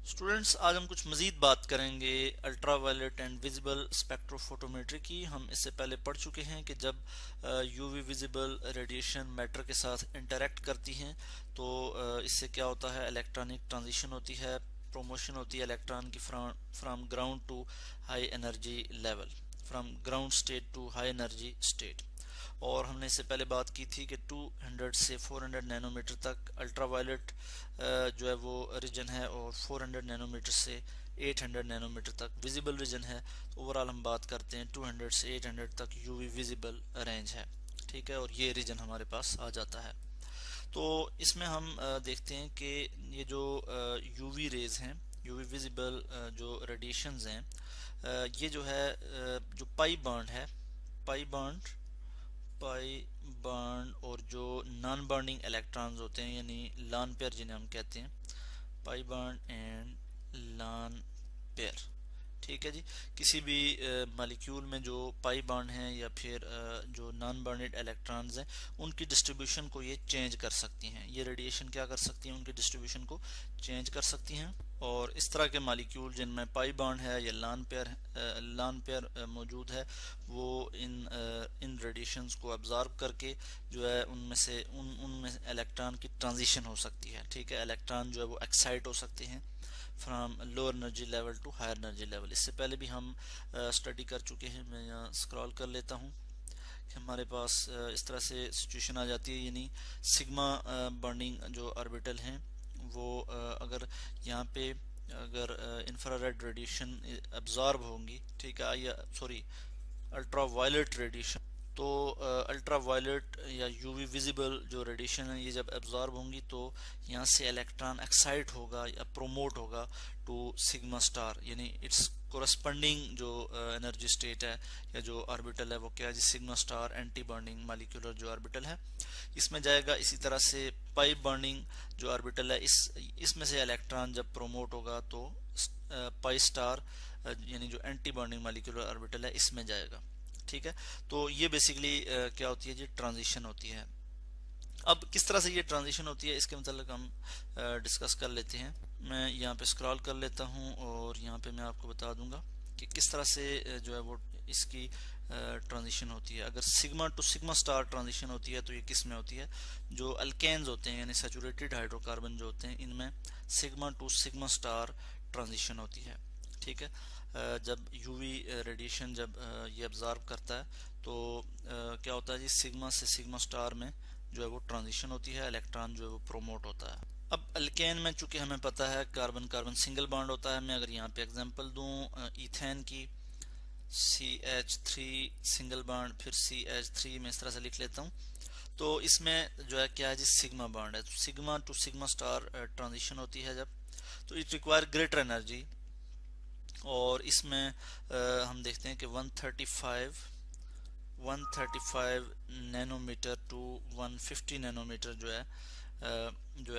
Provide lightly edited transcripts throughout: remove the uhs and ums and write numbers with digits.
Students, आज हम कुछ मज़ीद बात करेंगे ultra violet and visible spectrophotometry की। हम इससे पहले पढ़ चुके हैं कि जब यूवी विजिबल रेडिएशन मैटर के साथ इंटरेक्ट करती हैं तो इससे क्या होता है, इलेक्ट्रॉनिक ट्रांजिशन होती है, प्रोमोशन होती है इलेक्ट्रॉन की from ground to high energy level, from ground state to high energy state. और हमने इससे पहले बात की थी कि 200 से 400 नैनोमीटर तक अल्ट्रा वायलेट जो है वो रीजन है, और 400 नैनोमीटर से 800 नैनोमीटर तक विजिबल रीजन है। तो ओवरऑल हम बात करते हैं 200 से 800 तक यूवी विजिबल रेंज है, ठीक है, और ये रीजन हमारे पास आ जाता है। तो इसमें हम देखते हैं कि ये जो यूवी रेज हैं, यूवी विजिबल जो रेडिएशंस हैं, ये जो है जो पाई बर्न और जो नॉन बर्निंग इलेक्ट्रॉन्स होते हैं यानी लॉन पेयर जिन्हें हम कहते हैं, पाई बर्न एंड लॉन पेयर, ठीक है जी। किसी भी मालिक्यूल में जो पाई बॉन्ड हैं या फिर जो नॉन बॉन्डेड इलेक्ट्रॉन्स हैं, उनकी डिस्ट्रीब्यूशन को ये चेंज कर सकती हैं। ये रेडिएशन क्या कर सकती हैं, उनकी डिस्ट्रीब्यूशन को चेंज कर सकती हैं। और इस तरह के मालिक्यूल जिनमें पाई बॉन्ड है या लॉन पेयर मौजूद है, वो इन रेडिएशंस को अब्जॉर्ब करके जो है उनमें इलेक्ट्रॉन की ट्रांजिशन हो सकती है, ठीक है। इलेक्ट्रॉन जो है वो एक्साइट हो सकते हैं from lower energy level to higher energy level. इससे पहले भी हम स्टडी कर चुके हैं। मैं यहाँ स्क्रॉल कर लेता हूँ कि हमारे पास इस तरह से सिचुएशन आ जाती है, यानी सिग्मा बर्निंग जो ऑर्बिटल हैं वो अगर यहाँ पे अगर इंफ्रारेड रेडिएशन एब्जॉर्ब होंगी, ठीक है, या सॉरी अल्ट्रा वायलेट रेडिएशन, तो अल्ट्रा वायलेट या यूवी विजिबल जो रेडिएशन है ये जब एब्जॉर्ब होंगी तो यहाँ से इलेक्ट्रॉन एक्साइट होगा या प्रोमोट होगा टू सिग्मा स्टार, यानी इट्स कोरस्पॉन्डिंग जो एनर्जी स्टेट है या जो ऑर्बिटल है वो क्या है जी, sigma star anti bonding molecular जो ऑर्बिटल है इसमें जाएगा। इसी तरह से पाई बर्निंग जो ऑर्बिटल है इसमें से इलेक्ट्रॉन जब प्रोमोट होगा तो पाई स्टार यानी जो एंटी बर्निंग मालिक्यूलर ऑर्बिटल है इसमें जाएगा, ठीक है। तो ये बेसिकली क्या होती है जी, ट्रांजिशन होती है। अब किस तरह से ये ट्रांजिशन होती है इसके मतलब हम डिस्कस कर लेते हैं। मैं यहाँ पे स्क्रॉल कर लेता हूँ और यहाँ पे मैं आपको बता दूंगा कि किस तरह से जो है वो इसकी ट्रांजिशन होती है। अगर sigma two sigma star transition होती है तो ये किस में होती है, जो अल्केन्स होते हैं यानी सैचुरेटेड हाइड्रोकार्बन जो होते हैं इनमें sigma two sigma star transition होती है, ठीक है। जब यूवी रेडिएशन जब ये अब्जॉर्ब करता है तो क्या होता है जी, सिग्मा से सिग्मा स्टार में जो है वो ट्रांजिशन होती है, इलेक्ट्रॉन जो है वो प्रोमोट होता है। अब अल्केन में चूंकि हमें पता है कार्बन कार्बन सिंगल बॉन्ड होता है, मैं अगर यहाँ पे एग्जांपल दूं इथेन की, CH3 सिंगल बॉन्ड फिर CH3 में इस तरह से लिख लेता हूँ। तो इसमें जो है क्या है जी, सिग्मा बॉन्ड है, तो sigma two sigma star transition होती है जब, तो इट रिक्वायर ग्रेटर एनर्जी। और इसमें हम देखते हैं कि 135 नैनोमीटर टू 150 नैनोमीटर जो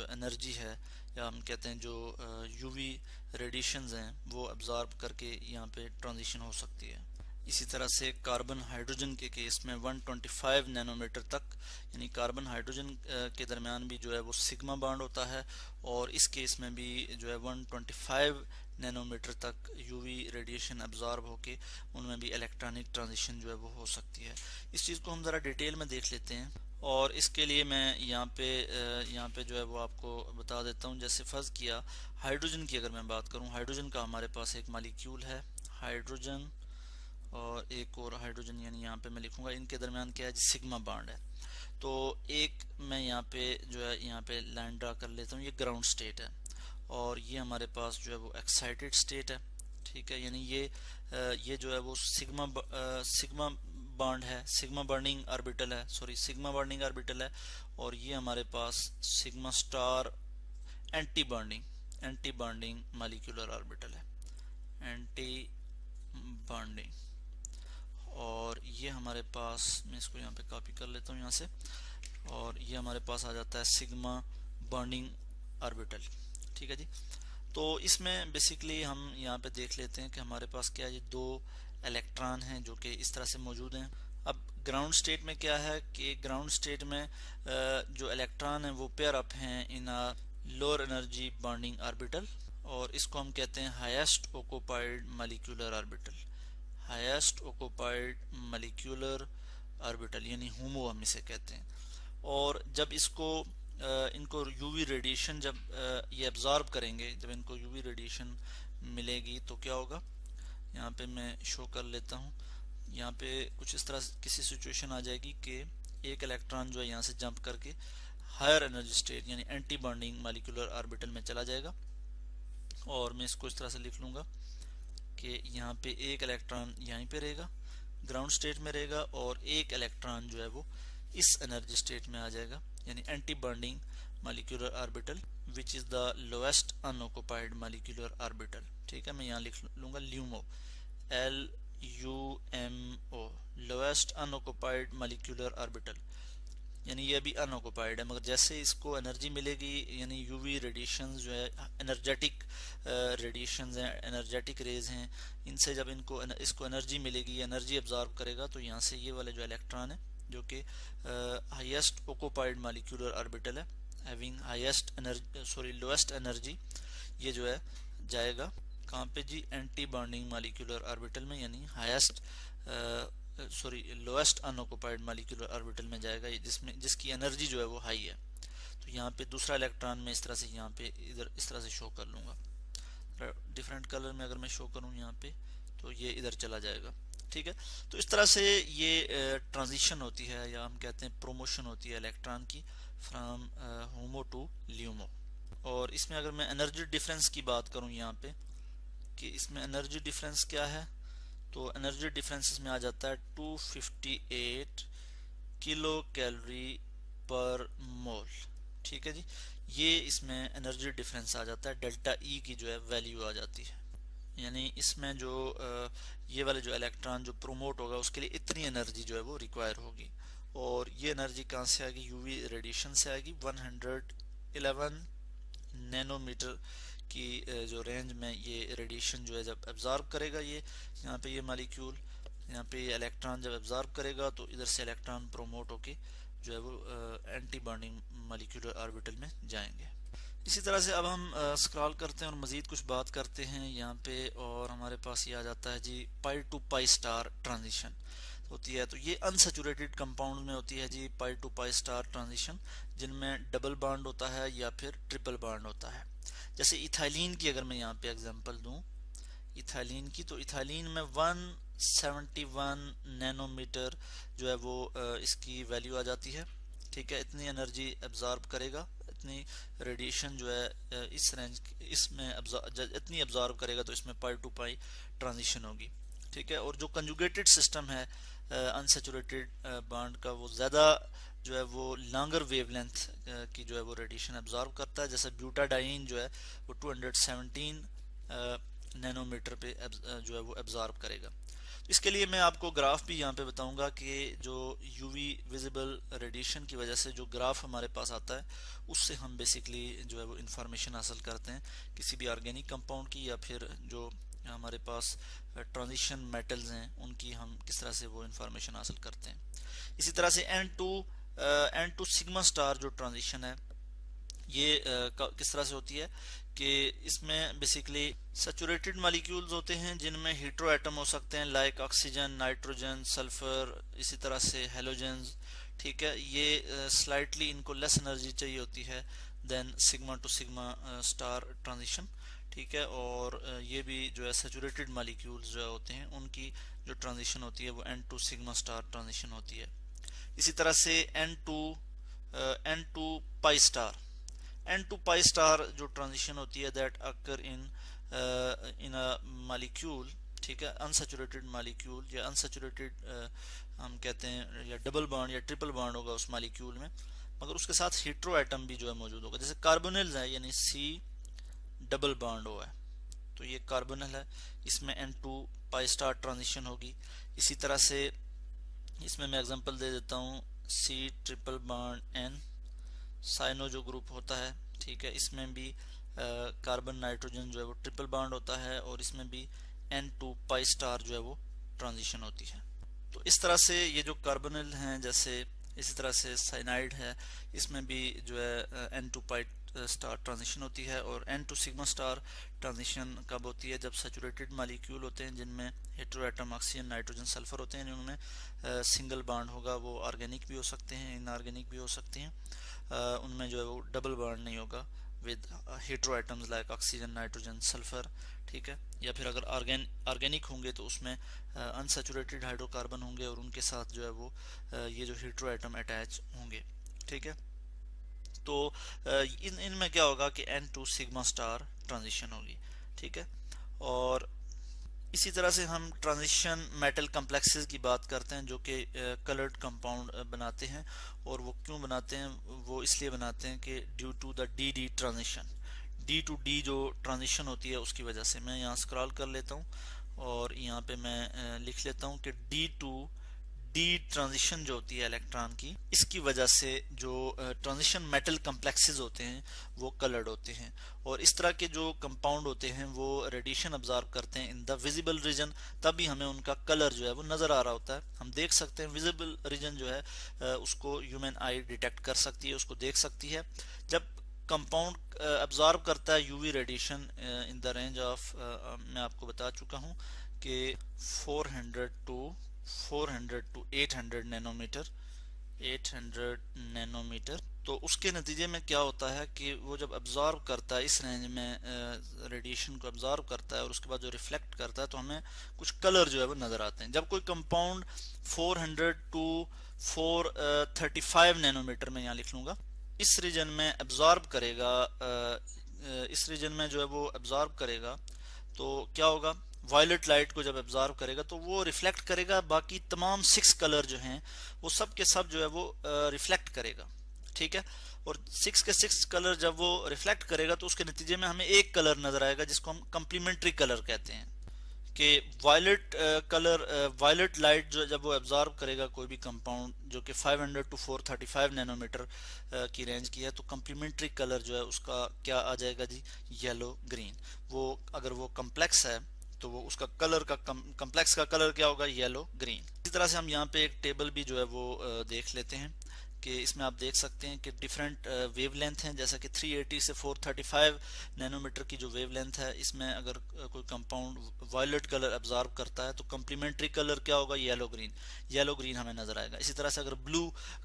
एनर्जी है, या हम कहते हैं जो यूवी रेडिएशंस हैं वो अब्जॉर्ब करके यहाँ पे ट्रांजिशन हो सकती है। इसी तरह से कार्बन हाइड्रोजन के केस में 125 नैनोमीटर तक, यानी कार्बन हाइड्रोजन के दरमियान भी जो है वो सिग्मा बॉन्ड होता है, और इस केस में भी जो है 125 नैनोमीटर तक यूवी रेडिएशन अब्जॉर्ब होके उनमें भी इलेक्ट्रॉनिक ट्रांजिशन जो है वो हो सकती है। इस चीज़ को हम ज़रा डिटेल में देख लेते हैं, और इसके लिए मैं यहाँ पे जो है वो आपको बता देता हूँ। जैसे फ़र्ज़ किया हाइड्रोजन की अगर मैं बात करूँ, हाइड्रोजन का हमारे पास एक मालिक्यूल है हाइड्रोजन, और एक और हाइड्रोजन, यानी यहाँ पे मैं लिखूंगा इनके दरमियान क्या है, सिग्मा बॉन्ड है। तो एक मैं यहाँ पे जो है यहाँ पे लाइन ड्रा कर लेता हूँ, ये ग्राउंड स्टेट है, और ये हमारे पास जो है वो एक्साइटेड स्टेट है, ठीक है। यानी ये जो है वो सिग्मा बॉन्ड है, सिग्मा बर्निंग ऑर्बिटल है, सॉरी सिग्मा बर्निंग ऑर्बिटल है, और ये हमारे पास sigma star anti bonding molecular orbital है, एंटी बॉन्डिंग। और ये हमारे पास, मैं इसको यहाँ पे कॉपी कर लेता हूँ यहाँ से, और ये हमारे पास आ जाता है सिग्मा बर्निंग ऑर्बिटल, ठीक है जी। तो इसमें बेसिकली हम यहाँ पे देख लेते हैं कि हमारे पास क्या है, ये दो इलेक्ट्रॉन हैं जो कि इस तरह से मौजूद हैं। अब ग्राउंड स्टेट में क्या है कि ग्राउंड स्टेट में जो इलेक्ट्रॉन है वो पेयर अप हैं इन लोअर एनर्जी बॉन्डिंग ऑर्बिटल, और इसको हम कहते हैं highest occupied molecular orbital. Highest occupied molecular orbital यानी HOMO हम इसे कहते हैं। और जब इनको यूवी रेडिएशन जब ये एब्जॉर्ब करेंगे, जब इनको यूवी रेडिएशन मिलेगी तो क्या होगा, यहाँ पे मैं शो कर लेता हूँ। यहाँ पे कुछ इस तरह किसी सिचुएशन आ जाएगी कि एक इलेक्ट्रॉन जो है यहाँ से जंप करके हायर एनर्जी स्टेट यानी एंटी बॉन्डिंग मॉलिक्यूलर ऑर्बिटल में चला जाएगा। और मैं इसको इस तरह से लिख लूँगा कि यहाँ पे एक इलेक्ट्रॉन यहीं पे रहेगा, ग्राउंड स्टेट में रहेगा, और एक इलेक्ट्रॉन जो है वो इस एनर्जी स्टेट में आ जाएगा यानी anti bonding molecular orbital which is the lowest unoccupied molecular orbital. ठीक है, मैं यहाँ लिख लूँगा LUMO, LUMO, lowest unoccupied molecular orbital, यानी ये अभी अनऑक्युपाइड है, मगर जैसे इसको एनर्जी मिलेगी यानी यूवी रेडिएशन जो है एनर्जेटिक रेडिएशंस हैं, एनर्जेटिक रेज हैं, इनसे जब इसको एनर्जी मिलेगी, एनर्जी एब्जॉर्ब करेगा, तो यहाँ से ये वाले जो इलेक्ट्रॉन है जो कि हाईएस्ट ऑक्युपाइड मॉलिक्यूलर ऑर्बिटल है having highest energy lowest energy, ये जो है जाएगा कहाँ पे जी, एंटी बॉन्डिंग मॉलिक्यूलर ऑर्बिटल में, यानी highest lowest unoccupied molecular orbital में जाएगा, जिसकी एनर्जी जो है वो हाई है। तो यहाँ पे दूसरा इलेक्ट्रॉन में इस तरह से यहाँ पे इधर इस तरह से शो कर लूँगा, डिफरेंट कलर में अगर मैं शो करूँ यहाँ पे तो ये इधर चला जाएगा। ठीक है, तो इस तरह से ये ट्रांजिशन होती है, या हम कहते हैं प्रोमोशन होती है इलेक्ट्रॉन की फ्रॉम HOMO टू LUMO। और इसमें अगर मैं एनर्जी डिफरेंस की बात करूं यहाँ पे कि इसमें एनर्जी डिफरेंस क्या है, तो एनर्जी डिफरेंस इसमें आ जाता है 258 किलो कैलोरी पर मोल। ठीक है जी, ये इसमें एनर्जी डिफरेंस आ जाता है, डेल्टा ई की जो है वैल्यू आ जाती है, यानी इसमें जो ये वाले जो इलेक्ट्रॉन जो प्रोमोट होगा उसके लिए इतनी एनर्जी जो है वो रिक्वायर होगी। और ये एनर्जी कहाँ से आएगी, यूवी रेडिएशन से आएगी। 111 नैनोमीटर की जो रेंज में ये रेडिएशन जो है जब एब्जॉर्ब करेगा, ये यहाँ पे ये मॉलिक्यूल, यहाँ पे ये इलेक्ट्रॉन जब एब्जॉर्ब करेगा तो इधर से इलेक्ट्रॉन प्रोमोट होके जो है वो एंटी बॉन्डिंग मॉलिक्यूलर ऑर्बिटल में जाएंगे। इसी तरह से अब हम स्क्रॉल करते हैं और मज़ीद कुछ बात करते हैं यहाँ पे, और हमारे पास ये आ जाता है जी पाई टू पाई स्टार ट्रांजिशन होती है। तो ये अनसैचुरेटेड कंपाउंड में होती है जी पाई टू पाई स्टार ट्रांजिशन, जिनमें डबल बॉन्ड होता है या फिर ट्रिपल बॉन्ड होता है। जैसे इथाइलिन की अगर मैं यहाँ पे एग्जांपल दूं, इथाइलिन की, तो इथाइलिन में 171 नैनोमीटर जो है वो इसकी वैल्यू आ जाती है। ठीक है, इतनी एनर्जी एब्जॉर्ब करेगा, इतनी रेडिएशन जो है इस रेंज इसमें इतनी एब्जॉर्ब करेगा, तो इसमें पाई टू पाई ट्रांजिशन होगी। ठीक है, और जो कंजुगेटेड सिस्टम है अनसैचुरेटेड बॉन्ड का, वो ज़्यादा जो है वो लॉन्गर वेवलेंथ की जो है वो रेडिएशन एब्जॉर्ब करता है। जैसे ब्यूटाडाइन जो है वो 217 नैनोमीटर पे जो है वो एब्जॉर्ब करेगा। इसके लिए मैं आपको ग्राफ भी यहाँ पे बताऊंगा कि जो यूवी विजिबल रेडिएशन की वजह से जो ग्राफ हमारे पास आता है, उससे हम बेसिकली जो है वो इंफॉर्मेशन हासिल करते हैं किसी भी ऑर्गेनिक कंपाउंड की, या फिर जो हमारे पास ट्रांजिशन मेटल्स हैं उनकी हम किस तरह से वो इंफॉर्मेशन हासिल करते हैं। इसी तरह से N2 सिग्मा स्टार जो ट्रांजिशन है, ये किस तरह से होती है कि इसमें बेसिकली सैचुरेटेड मॉलिक्यूल्स होते हैं जिनमें हीट्रो एटम हो सकते हैं, लाइक ऑक्सीजन, नाइट्रोजन, सल्फर, इसी तरह से हेलोजेंस। ठीक है, ये स्लाइटली इनको लेस एनर्जी चाहिए होती है then sigma two sigma star transition. ठीक है, और ये भी जो है सैचुरेटेड मॉलिक्यूल्स जो होते हैं उनकी जो ट्रांजिशन होती है वो N2 सिग्मा स्टार ट्रांजिशन होती है। इसी तरह से N2 पाई स्टार जो ट्रांजिशन होती है that occur in a molecule. ठीक है, अनसैचुरेटेड मॉलिक्यूल या अनसैचुरेटेड हम कहते हैं, या डबल बॉन्ड या ट्रिपल बॉन्ड होगा उस मॉलिक्यूल में, मगर उसके साथ हीट्रो एटम भी जो है मौजूद होगा। जैसे कार्बोनिल्स है, यानी C डबल बॉन्ड हुआ है, तो ये कार्बोनिल है, इसमें N2 पाई स्टार ट्रांजिशन होगी। इसी तरह से इसमें मैं एग्जांपल दे देता हूँ, C triple bond N, cyano जो ग्रुप होता है। ठीक है, इसमें भी कार्बन नाइट्रोजन जो है वो ट्रिपल बॉन्ड होता है, और इसमें भी N2 पाई स्टार जो है वो ट्रांजिशन होती है। तो इस तरह से ये जो कार्बोनिल हैं, जैसे इसी तरह से साइनाइड है, इसमें भी जो है N2 पाई स्टार ट्रांजिशन होती है, और N to sigma star transition कब होती है? जब सैचुरेटेड मॉलिक्यूल होते हैं जिनमें हेटेरोएटम ऑक्सीजन नाइट्रोजन सल्फर होते हैं, जिनमें सिंगल बॉन्ड होगा, वो ऑर्गेनिक भी हो सकते हैं, इनऑर्गेनिक भी हो सकते हैं, उनमें जो है वो डबल बॉन्ड नहीं होगा with heteroatoms like oxygen nitrogen sulphur, ठीक है। या फिर अगर ऑर्गेनिक होंगे तो उसमें अनसैचुरेटेड हाइड्रोकार्बन होंगे और उनके साथ जो है वो ये जो हेटेरोएटम अटैच होंगे, ठीक है। तो इनमें क्या होगा कि N to sigma star transition होगी, ठीक है। और इसी तरह से हम ट्रांजिशन मेटल कम्प्लेक्सेस की बात करते हैं जो कि कलर्ड कंपाउंड बनाते हैं, और वो क्यों बनाते हैं? वो इसलिए बनाते हैं कि due to the D D transition, D to D जो ट्रांजिशन होती है उसकी वजह से। मैं यहाँ स्क्रॉल कर लेता हूँ और यहाँ पे मैं लिख लेता हूँ कि डी टू डी ट्रांजिशन जो होती है इलेक्ट्रॉन की, इसकी वजह से जो ट्रांजिशन मेटल कम्प्लेक्सेस होते हैं वो कलर्ड होते हैं, और इस तरह के जो कंपाउंड होते हैं वो रेडिएशन अब्जॉर्ब करते हैं इन द विजिबल रीजन, तभी हमें उनका कलर जो है वो नजर आ रहा होता है। हम देख सकते हैं विजिबल रीजन जो है उसको ह्यूमन आई डिटेक्ट कर सकती है, उसको देख सकती है। जब कंपाउंड अब्जॉर्ब करता है UV radiation in the range of, मैं आपको बता चुका हूँ कि 400 टू 800 नैनोमीटर, 800 नैनोमीटर। तो उसके नतीजे में क्या होता है कि वो जब अब्जॉर्ब करता है, इस रेंज में रेडिएशन को अब्जॉर्ब करता है और उसके बाद जो रिफ्लेक्ट करता है, तो हमें कुछ कलर जो है वो नज़र आते हैं। जब कोई कंपाउंड 400 टू 435 नैनोमीटर में यहाँ लिख लूँगा, इस रीजन में अब्जॉर्ब करेगा, इस रीजन में जो है वो अब्जॉर्ब करेगा, तो क्या होगा? वायलेट लाइट को जब एब्जॉर्व करेगा तो वो रिफ्लेक्ट करेगा, बाकी तमाम 6 कलर जो हैं वो सब के सब जो है वो रिफ्लेक्ट करेगा, ठीक है। और 6 के 6 कलर जब वो रिफ्लेक्ट करेगा तो उसके नतीजे में हमें एक कलर नजर आएगा जिसको हम कम्प्लीमेंट्री कलर कहते हैं, कि वायलेट कलर, वायलेट लाइट जो जब वो एब्जॉर्ब करेगा कोई भी कंपाउंड जो कि 500 टू 435 नैनोमीटर की रेंज की है, तो कम्प्लीमेंट्री कलर जो है उसका क्या आ जाएगा जी? Yellow green. वो अगर वो कम्प्लेक्स है तो वो उसका कलर का कम्प्लेक्स का कलर क्या होगा? Yellow green. इसी तरह से हम यहाँ पे एक टेबल भी जो है वो देख लेते हैं कि इसमें आप देख सकते हैं कि डिफरेंट वेवलेंथ हैं, जैसा कि 380 से 435 नैनोमीटर की जो वेवलेंथ है, इसमें अगर कोई कंपाउंड वायलेट कलर अब्जॉर्ब करता है तो कम्प्लीमेंट्री कलर क्या होगा? Yellow green. येलो ग्रीन हमें नजर आएगा। इसी तरह से अगर ब्लू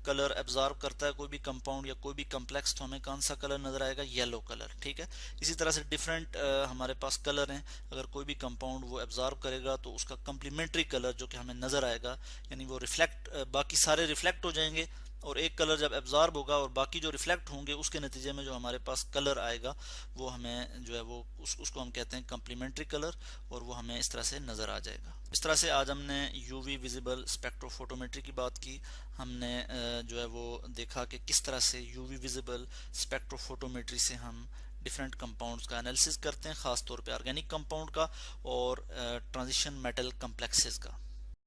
कलर अब्जॉर्ब करता है कोई भी कंपाउंड या कोई भी कम्प्लेक्स, तो हमें कौन सा कलर नजर आएगा? येलो कलर, ठीक है। इसी तरह से डिफरेंट हमारे पास कलर हैं, अगर कोई भी कंपाउंड वो अब्जॉर्ब करेगा तो उसका कम्प्लीमेंट्री कलर जो कि हमें नजर आएगा, यानी वो रिफ्लेक्ट, बाकी सारे रिफ्लेक्ट हो जाएंगे, और एक कलर जब एब्जॉर्ब होगा और बाकी जो रिफ्लेक्ट होंगे, उसके नतीजे में जो हमारे पास कलर आएगा वो हमें जो है वो उसको हम कहते हैं कम्प्लीमेंट्री कलर, और वो हमें इस तरह से नज़र आ जाएगा। इस तरह से आज हमने यूवी विजिबल स्पेक्ट्रोफोटोमेट्री की बात की। हमने जो है वो देखा कि किस तरह से यूवी विजिबल स्पेक्ट्रोफोटोमेट्री से हम डिफरेंट कंपाउंड्स का एनालिसिस करते हैं, ख़ास तौर पे ऑर्गेनिक कंपाउंड का और ट्रांजिशन मेटल कम्प्लेक्सेस का।